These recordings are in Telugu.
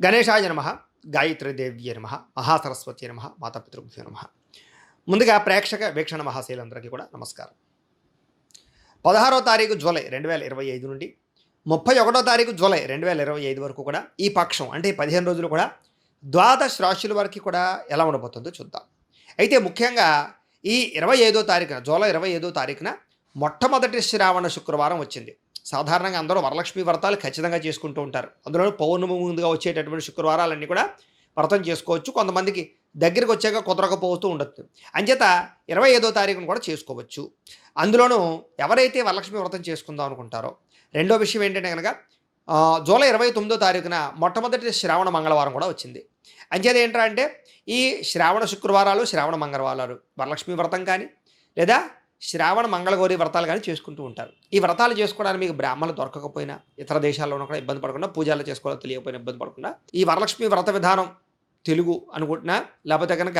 గణేశాయ నమః, గాయత్రీదేవ్యే నమః, మహాసరస్వతి నమః, మాతాపితృభ్యో నమః. ముందుగా ప్రేక్షక వీక్షణ మహాశైలందరికీ కూడా నమస్కారం. 16వ తారీఖు జూలై 2025 నుండి 31వ తారీఖు జూలై 2025 వరకు కూడా ఈ పక్షం అంటే ఈ 15 రోజులు కూడా ద్వాదశ రాశుల వరకు కూడా ఎలా ఉండబోతుందో చూద్దాం. అయితే ముఖ్యంగా ఈ 25వ తారీఖున జూలై 25వ తారీఖున మొట్టమొదటి శ్రావణ శుక్రవారం వచ్చింది. సాధారణంగా అందరూ వరలక్ష్మి వ్రతాలు ఖచ్చితంగా చేసుకుంటూ ఉంటారు. అందులో పౌర్ణమి ముందుగా వచ్చేటటువంటి శుక్రవారాలన్నీ కూడా వ్రతం చేసుకోవచ్చు. కొంతమందికి దగ్గరికి వచ్చాక కుదరకపోతూ ఉండొచ్చు. అంచేత 25వ తారీఖును కూడా చేసుకోవచ్చు. అందులోనూ ఎవరైతే వరలక్ష్మి వ్రతం చేసుకుందాం అనుకుంటారో, రెండో విషయం ఏంటంటే కనుక జూలై 29వ తారీఖున మొట్టమొదటి శ్రావణ మంగళవారం కూడా వచ్చింది. అంచేత ఏంటంటే ఈ శ్రావణ శుక్రవారాలు, శ్రావణ మంగళవారాలు వరలక్ష్మి వ్రతం కానీ లేదా శ్రావణ మంగళగౌరి వ్రతాలు కానీ చేసుకుంటూ ఉంటారు. ఈ వ్రతాలు చేసుకోవడానికి మీకు బ్రాహ్మణులు దొరకకపోయినా, ఇతర దేశాల్లో కూడా ఇబ్బంది పడకుండా, పూజలు చేసుకోవాలో తెలియకపోయినా ఇబ్బంది పడకుండా ఈ వరలక్ష్మి వ్రత విధానం తెలుగు అనుకుంటున్నా, లేకపోతే కనుక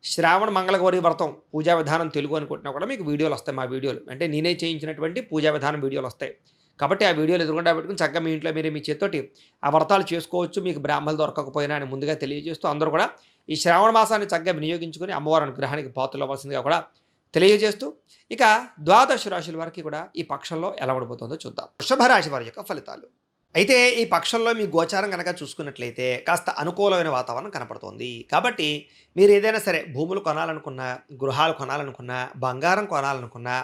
శ్రావణ మంగళగౌరి వ్రతం పూజా విధానం తెలుగు అనుకుంటున్నా కూడా మీకు వీడియోలు వస్తాయి. మా వీడియోలు అంటే నేనే చేయించినటువంటి పూజా విధానం వీడియోలు వస్తాయి. కాబట్టి ఆ వీడియోలు ఎదురుకుండా పెట్టుకుని చక్కగా మీ ఇంట్లో మీరే మీ చేతితోటి ఆ వ్రతాలు చేసుకోవచ్చు. మీకు బ్రాహ్మణులు దొరకకపోయినా అని ముందుగా తెలియజేస్తూ అందరూ కూడా ఈ శ్రావణ మాసాన్ని చక్కగా వినియోగించుకొని అమ్మవారి అనుగ్రహానికి పాత్రలు అవ్వాల్సిందిగా కూడా తెలియజేస్తూ ఇక ద్వాదశ రాశుల వరకు కూడా ఈ పక్షంలో ఎలా ఉండబోతుందో చూద్దాం. వృషభ రాశి వారి యొక్క ఫలితాలు. అయితే ఈ పక్షంలో మీ గోచారం కనుక చూసుకున్నట్లయితే కాస్త అనుకూలమైన వాతావరణం కనపడుతోంది. కాబట్టి మీరు ఏదైనా సరే భూములు కొనాలనుకున్నా, గృహాలు కొనాలనుకున్నా, బంగారం కొనాలనుకున్నా,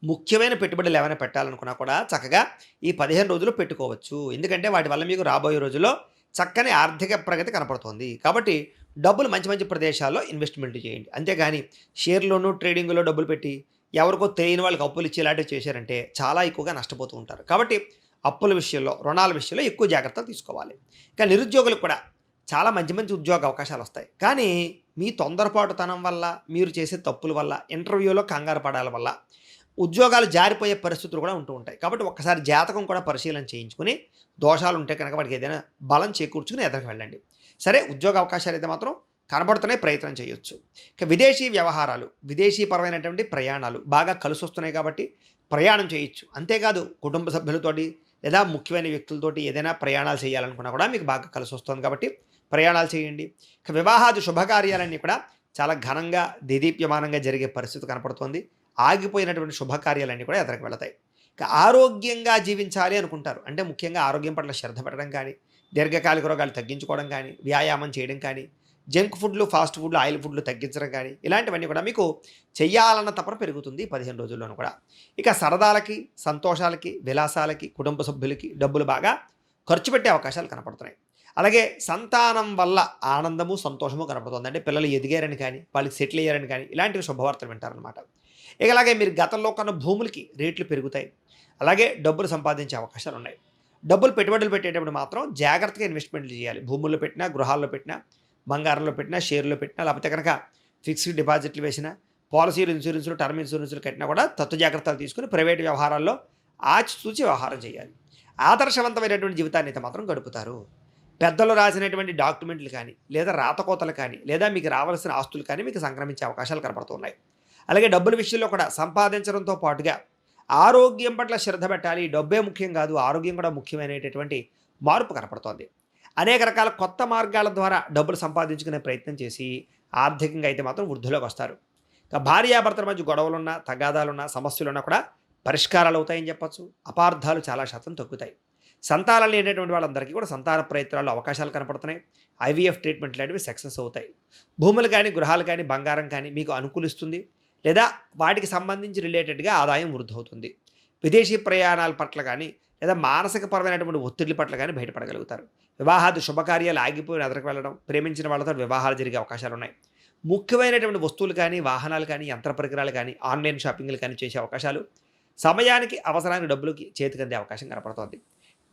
ముఖ్యమైన పెట్టుబడులు ఏమైనా పెట్టాలనుకున్నా కూడా చక్కగా ఈ 15 రోజులు పెట్టుకోవచ్చు. ఎందుకంటే వాటి వల్ల మీకు రాబోయే రోజుల్లో చక్కని ఆర్థిక ప్రగతి కనపడుతోంది. కాబట్టి డబ్బులు మంచి మంచి ప్రదేశాల్లో ఇన్వెస్ట్మెంట్ చేయండి. అంతేగాని షేర్లోనూ ట్రేడింగ్లో డబ్బులు పెట్టి ఎవరికో తెలియని వాళ్ళకి అప్పులు ఇచ్చి ఇలాంటివి చేశారంటే చాలా ఎక్కువగా నష్టపోతూ ఉంటారు. కాబట్టి అప్పుల విషయంలో, రుణాల విషయంలో ఎక్కువ జాగ్రత్తలు తీసుకోవాలి. ఇక నిరుద్యోగులకు కూడా చాలా మంచి మంచి ఉద్యోగ అవకాశాలు వస్తాయి. కానీ మీ తొందరపాటుతనం వల్ల, మీరు చేసే తప్పుల వల్ల, ఇంటర్వ్యూలో కంగారు పడాల వల్ల ఉద్యోగాలు జారిపోయే పరిస్థితులు కూడా ఉంటూ ఉంటాయి. కాబట్టి ఒక్కసారి జాతకం కూడా పరిశీలన చేయించుకుని దోషాలు ఉంటే కనుక వాటికి ఏదైనా బలం చేకూర్చుకుని ఎదరికి వెళ్ళండి. సరే, ఉద్యోగ అవకాశాలు అయితే మాత్రం కనబడుతున్నాయి, ప్రయత్నం చేయొచ్చు. ఇక విదేశీ వ్యవహారాలు, విదేశీపరమైనటువంటి ప్రయాణాలు బాగా కలిసి వస్తున్నాయి కాబట్టి ప్రయాణం చేయొచ్చు. అంతేకాదు కుటుంబ సభ్యులతోటి లేదా ముఖ్యమైన వ్యక్తులతోటి ఏదైనా ప్రయాణాలు చేయాలనుకున్నా కూడా మీకు బాగా కలిసి వస్తుంది కాబట్టి ప్రయాణాలు చేయండి. ఇక వివాహాది శుభకార్యాలన్నీ కూడా చాలా ఘనంగా దేదీప్యమానంగా జరిగే పరిస్థితి కనపడుతోంది. ఆగిపోయినటువంటి శుభకార్యాలన్నీ కూడా ఎదరికి వెళతాయి. ఇక ఆరోగ్యంగా జీవించాలి అనుకుంటారు. అంటే ముఖ్యంగా ఆరోగ్యం పట్ల శ్రద్ధ పెట్టడం కానీ, దీర్ఘకాలిక రోగాలు తగ్గించుకోవడం కానీ, వ్యాయామం చేయడం కానీ, జంక్ ఫుడ్లు, ఫాస్ట్ ఫుడ్లు, ఆయిల్ ఫుడ్లు తగ్గించడం కానీ ఇలాంటివన్నీ కూడా మీకు చెయ్యాలన్న తపన పెరుగుతుంది 15 రోజుల్లోనూ కూడా. ఇక సరదాలకి, సంతోషాలకి, విలాసాలకి, కుటుంబ సభ్యులకి డబ్బులు బాగా ఖర్చు పెట్టే అవకాశాలు కనపడుతున్నాయి. అలాగే సంతానం వల్ల ఆనందము, సంతోషము కనపడుతుంది. అంటే పిల్లలు ఎదిగారని కానీ, వాళ్ళకి సెటిల్ అయ్యారని కానీ ఇలాంటివి శుభవార్తలు వింటారనమాట. ఇక అలాగే మీరు గతంలో కన్నా భూములకి రేట్లు పెరుగుతాయి. అలాగే డబ్బులు సంపాదించే అవకాశాలు ఉన్నాయి. డబ్బులు పెట్టుబడులు పెట్టేటప్పుడు మాత్రం జాగ్రత్తగా ఇన్వెస్ట్మెంట్లు చేయాలి. భూముల్లో పెట్టినా, గృహాల్లో పెట్టినా, బంగారంలో పెట్టినా, షేర్లో పెట్టినా, లేకపోతే కనుక ఫిక్స్డ్ డిపాజిట్లు వేసినా, పాలసీలు, ఇన్సూరెన్సులు, టర్మ్ ఇన్సూరెన్సులు కట్టినా కూడా తత్వ జాగ్రత్తలు తీసుకుని ప్రైవేట్ వ్యవహారాల్లో ఆచితూచి వ్యవహారం చేయాలి. ఆదర్శవంతమైనటువంటి జీవితాన్ని అయితే మాత్రం గడుపుతారు. పెద్దలు రాసినటువంటి డాక్యుమెంట్లు కానీ, లేదా రాతకోతలు కానీ, లేదా మీకు రావాల్సిన ఆస్తులు కానీ మీకు సంక్రమించే అవకాశాలు కనపడుతున్నాయి. అలాగే డబ్బుల విషయంలో కూడా సంపాదించడంతో పాటుగా ఆరోగ్యం పట్ల శ్రద్ధ పెట్టాలి. డబ్బే ముఖ్యం కాదు, ఆరోగ్యం కూడా ముఖ్యమైనటువంటి మార్పు కనపడుతోంది. అనేక రకాల కొత్త మార్గాల ద్వారా డబ్బులు సంపాదించుకునే ప్రయత్నం చేసి ఆర్థికంగా అయితే మాత్రం వృద్ధిలోకి వస్తారు. ఇక భార్యాభర్తల మధ్య గొడవలున్నా, తగాదాలున్నా, సమస్యలున్నా కూడా పరిష్కారాలు అవుతాయని చెప్పచ్చు. అపార్థాలు చాలా శాతం తగ్గుతాయి. సంతానం లేనటువంటి వాళ్ళందరికీ కూడా సంతాన ప్రయత్నాల్లో అవకాశాలు కనపడుతున్నాయి. ఐవీఎఫ్ ట్రీట్మెంట్ లాంటివి సక్సెస్ అవుతాయి. భూములు కానీ, గృహాలు కానీ, బంగారం కానీ మీకు అనుకూలిస్తుంది. లేదా వాటికి సంబంధించి రిలేటెడ్గా ఆదాయం వృద్ధి అవుతుంది. విదేశీ ప్రయాణాల పట్ల కానీ, లేదా మానసికపరమైనటువంటి ఒత్తిడి పట్ల కానీ బయటపడగలుగుతారు. వివాహాది శుభకార్యాలు ఆగిపోయిన ఎదరికి వెళ్ళడం, ప్రేమించిన వాళ్ళతో వివాహాలు జరిగే అవకాశాలు ఉన్నాయి. ముఖ్యమైనటువంటి వస్తువులు కానీ, వాహనాలు కానీ, యంత్ర పరికరాలు కానీ, ఆన్లైన్ షాపింగ్లు కానీ చేసే అవకాశాలు, సమయానికి అవసరానికి డబ్బులకి చేతికందే అవకాశం కనపడుతోంది.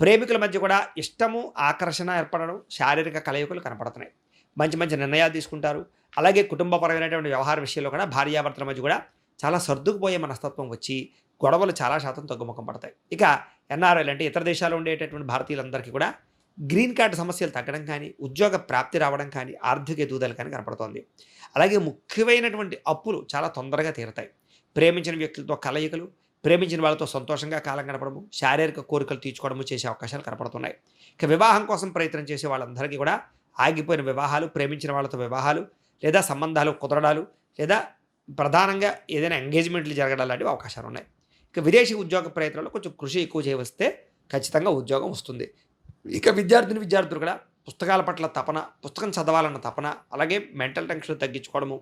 ప్రేమికుల మధ్య కూడా ఇష్టము, ఆకర్షణ ఏర్పడడం, శారీరక కలయికలు కనపడుతున్నాయి. మంచి మంచి నిర్ణయాలు తీసుకుంటారు. అలాగే కుటుంబపరమైనటువంటి వ్యవహార విషయంలో కూడా భార్యాభర్తల మధ్య కూడా చాలా సర్దుకుపోయే మనస్తత్వం వచ్చి గొడవలు చాలా శాతం తగ్గుముఖం పడతాయి. ఇక ఎన్ఆర్ఐలు అంటే ఇతర దేశాల్లో ఉండేటటువంటి భారతీయులందరికీ కూడా గ్రీన్ కార్డు సమస్యలు తగ్గడం కానీ, ఉద్యోగ ప్రాప్తి రావడం కానీ, ఆర్థిక ఎదుగుదల కానీ కనపడుతోంది. అలాగే ముఖ్యమైనటువంటి అప్పులు చాలా తొందరగా తీరుతాయి. ప్రేమించిన వ్యక్తులతో కలయికలు, ప్రేమించిన వాళ్ళతో సంతోషంగా కాలం గడపడము, శారీరక కోరికలు తీర్చుకోవడము చేసే అవకాశాలు కనపడుతున్నాయి. ఇక వివాహం కోసం ప్రయత్నం చేసే వాళ్ళందరికీ కూడా ఆగిపోయిన వివాహాలు, ప్రేమించిన వాళ్ళతో వివాహాలు లేదా సంబంధాలు కుదరడాలు లేదా ప్రధానంగా ఏదైనా ఎంగేజ్మెంట్లు జరగడం లాంటివి అవకాశాలు ఉన్నాయి. ఇక విదేశీ ఉద్యోగ ప్రయత్నాల్లో కొంచెం కృషి ఎక్కువ చేయవస్తే ఖచ్చితంగా ఉద్యోగం వస్తుంది. ఇక విద్యార్థులు కూడా పుస్తకాల పట్ల తపన, పుస్తకం చదవాలన్న తపన, అలాగే మెంటల్ టెన్షన్ తగ్గించుకోవడము,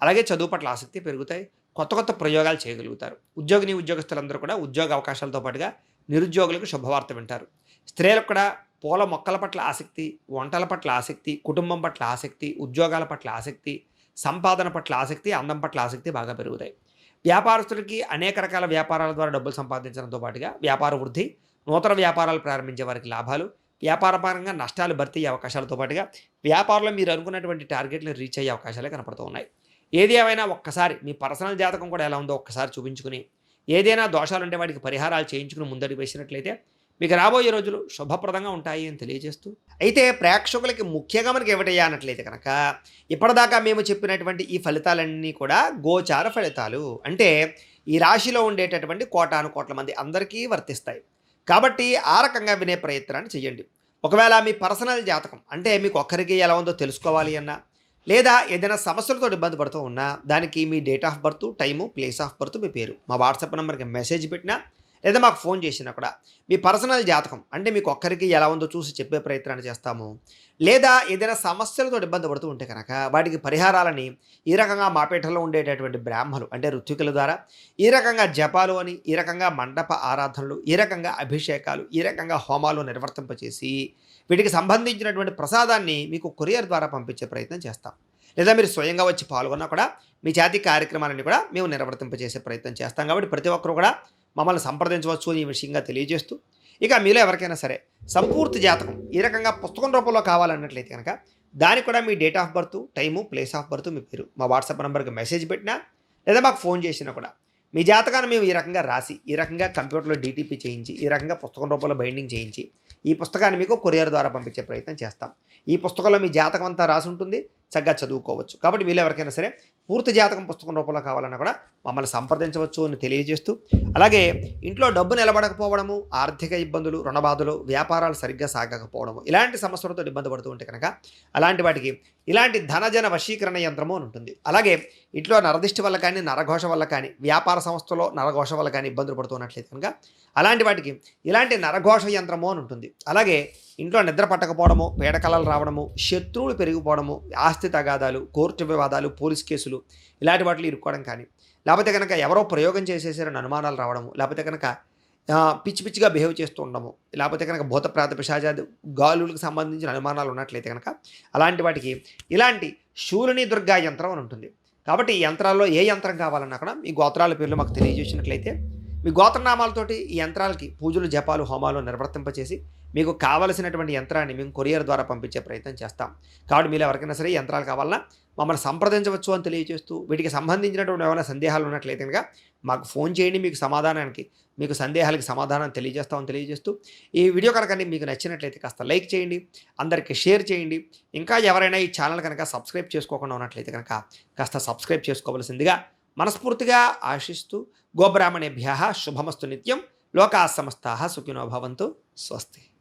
అలాగే చదువు పట్ల ఆసక్తి పెరుగుతాయి. కొత్త కొత్త ప్రయోగాలు చేయగలుగుతారు. ఉద్యోగస్తులందరూ కూడా ఉద్యోగ అవకాశాలతో పాటుగా నిరుద్యోగులకు శుభవార్త వింటారు. స్త్రీలకు కూడా పూల మొక్కల పట్ల ఆసక్తి, వంటల పట్ల ఆసక్తి, కుటుంబం పట్ల ఆసక్తి, ఉద్యోగాల పట్ల ఆసక్తి, సంపాదన పట్ల ఆసక్తి, అందం పట్ల ఆసక్తి బాగా పెరుగుతాయి. వ్యాపారస్తులకి అనేక రకాల వ్యాపారాల ద్వారా డబ్బులు సంపాదించడంతో పాటుగా వ్యాపార వృద్ధి, నూతన వ్యాపారాలు ప్రారంభించే వారికి లాభాలు, వ్యాపారపరంగా నష్టాలు భర్తీ అయ్యే అవకాశాలతో పాటుగా వ్యాపారంలో మీరు అనుకున్నటువంటి టార్గెట్లను రీచ్ అయ్యే అవకాశాలే కనపడుతూ ఉన్నాయి. ఏది ఏమైనా ఒక్కసారి మీ పర్సనల్ జాతకం కూడా ఎలా ఉందో ఒక్కసారి చూపించుకుని, ఏదైనా దోషాలుంటే వాటికి పరిహారాలు చేయించుకుని ముందడుగు వేసినట్లయితే మీకు రాబోయే రోజులు శుభప్రదంగా ఉంటాయి అని తెలియజేస్తూ, అయితే ప్రేక్షకులకి ముఖ్యంగా మనకి ఏమిటయ్యా అన్నట్లయితే కనుక ఇప్పటిదాకా మేము చెప్పినటువంటి ఈ ఫలితాలన్నీ కూడా గోచార ఫలితాలు, అంటే ఈ రాశిలో ఉండేటటువంటి కోటాను కోట్ల మంది అందరికీ వర్తిస్తాయి. కాబట్టి ఆ రకంగా వినే ప్రయత్నాన్ని చేయండి. ఒకవేళ మీ పర్సనల్ జాతకం అంటే మీకు ఒక్కరికి ఎలా ఉందో తెలుసుకోవాలి అన్నా, లేదా ఏదైనా సమస్యలతో ఇబ్బంది పడుతూ ఉన్నా, దానికి మీ date of birth, time, place of birth, మీ పేరు మా వాట్సాప్ నెంబర్కి మెసేజ్ పెట్టినా లేదా మాకు ఫోన్ చేసినా కూడా మీ పర్సనల్ జాతకం అంటే మీకు ఒక్కరికి ఎలా ఉందో చూసి చెప్పే ప్రయత్నాన్ని చేస్తాము. లేదా ఏదైనా సమస్యలతో ఇబ్బంది పడుతూ ఉంటే కనుక వాటికి పరిహారాలని ఈ రకంగా మా పీఠంలో ఉండేటటువంటి బ్రాహ్మలు అంటే ఋత్వికుల ద్వారా ఈ రకంగా జపాలు అని, ఈ రకంగా మండప ఆరాధనలు, ఈ రకంగా అభిషేకాలు, ఈ రకంగా హోమాలు నిర్వర్తింపచేసి వీటికి సంబంధించినటువంటి ప్రసాదాన్ని మీకు కొరియర్ ద్వారా పంపించే ప్రయత్నం చేస్తాం. లేదా మీరు స్వయంగా వచ్చి పాల్గొన్నా కూడా మీ జాతి కార్యక్రమాలన్నీ కూడా మేము నిర్వర్తింపజేసే ప్రయత్నం చేస్తాం. కాబట్టి ప్రతి ఒక్కరు కూడా మమ్మల్ని సంప్రదించవచ్చు అని ఈ విషయంగా తెలియజేస్తూ, ఇక మీలో ఎవరికైనా సరే సంపూర్తి జాతకం ఈ రకంగా పుస్తకం రూపంలో కావాలన్నట్లయితే కనుక దానికి కూడా మీ date of birth, time, place of birth, మీ పేరు మా వాట్సాప్ నెంబర్కి మెసేజ్ పెట్టినా లేదా మాకు ఫోన్ చేసినా కూడా మీ జాతకాన్ని మేము ఈ రకంగా రాసి, ఈ రకంగా కంప్యూటర్లో డీటీపీ చేయించి, ఈ రకంగా పుస్తకం రూపంలో బైండింగ్ చేయించి ఈ పుస్తకాన్ని మీకు కొరియర్ ద్వారా పంపించే ప్రయత్నం చేస్తాం. ఈ పుస్తకంలో మీ జాతకం అంతా రాసి ఉంటుంది, చక్కగా చదువుకోవచ్చు. కాబట్టి మీరు ఎవరికైనా సరే పూర్తి జాతకం పుస్తకం రూపంలో కావాలన్నా కూడా మమ్మల్ని సంప్రదించవచ్చు అని తెలియజేస్తూ, అలాగే ఇంట్లో డబ్బు నిలబడకపోవడము, ఆర్థిక ఇబ్బందులు, రుణబాధలు, వ్యాపారాలు సరిగ్గా సాగకపోవడము, ఇలాంటి సమస్యలతో ఇబ్బంది పడుతూ ఉంటే కనుక అలాంటి వాటికి ఇలాంటి ధనజన వశీకరణ యంత్రము అని ఉంటుంది. అలాగే ఇంట్లో నరదిష్టి వల్ల కానీ, నరఘోష వల్ల కానీ, వ్యాపార సంస్థలో నరఘోష వల్ల కానీ ఇబ్బందులు పడుతున్నట్లయితే కనుక అలాంటి వాటికి ఇలాంటి నరఘోష యంత్రము అని ఉంటుంది. అలాగే ఇంట్లో నిద్ర పట్టకపోవడము, పీడకలలు రావడము, శత్రువులు పెరిగిపోవడము, ఆస్తి తగాదాలు, కోర్టు వివాదాలు, పోలీస్ కేసులు ఇలాంటి వాటిలో ఇరుక్కోవడం కానీ, లేకపోతే కనుక ఎవరో ప్రయోగం చేసేసారని అనుమానాలు రావడము, లేకపోతే కనుక పిచ్చి పిచ్చిగా బిహేవ్ చేస్తూ ఉండము, లేకపోతే కనుక భూత ప్రేత పిశాచాది గాలులకు సంబంధించిన అనుమానాలు ఉన్నట్లయితే కనుక అలాంటి వాటికి ఇలాంటి శూలిని దుర్గా యంత్రం అని ఉంటుంది. కాబట్టి ఈ యంత్రాల్లో ఏ యంత్రం కావాలన్నా కూడా మీ గోత్రాల పేర్లు మాకు తెలియజేసినట్లయితే మీ గోత్రనామాలతోటి ఈ యంత్రాలకి పూజలు, జపాలు, హోమాలు నిర్వర్తింపచేసి మీకు కావలసినటువంటి యంత్రాన్ని మేము కొరియర్ ద్వారా పంపించే ప్రయత్నం చేస్తాం. కాబట్టి మీరు ఎవరికైనా సరే యంత్రాలు కావాలన్నా మమ్మల్ని సంప్రదించవచ్చు అని తెలియజేస్తూ, వీటికి సంబంధించినటువంటి ఏమైనా సందేహాలు ఉన్నట్లయితే కనుక మాకు ఫోన్ చేయండి, మీకు సందేహాలకి సమాధానం తెలియజేస్తామని తెలియజేస్తూ, ఈ వీడియో కనుక మీకు నచ్చినట్లయితే కాస్త లైక్ చేయండి, అందరికీ షేర్ చేయండి. ఇంకా ఎవరైనా ఈ ఛానల్ కనుక సబ్స్క్రైబ్ చేసుకోకుండా ఉన్నట్లయితే కనుక కాస్త సబ్స్క్రైబ్ చేసుకోవాల్సిందిగా మనస్ఫూర్తిగా ఆశిస్తూ, గోబ్రాహ్మణేభ్యః శుభమస్తు నిత్యం, లోకాః సమస్తాః సుఖినో భవంతు. స్వస్తి.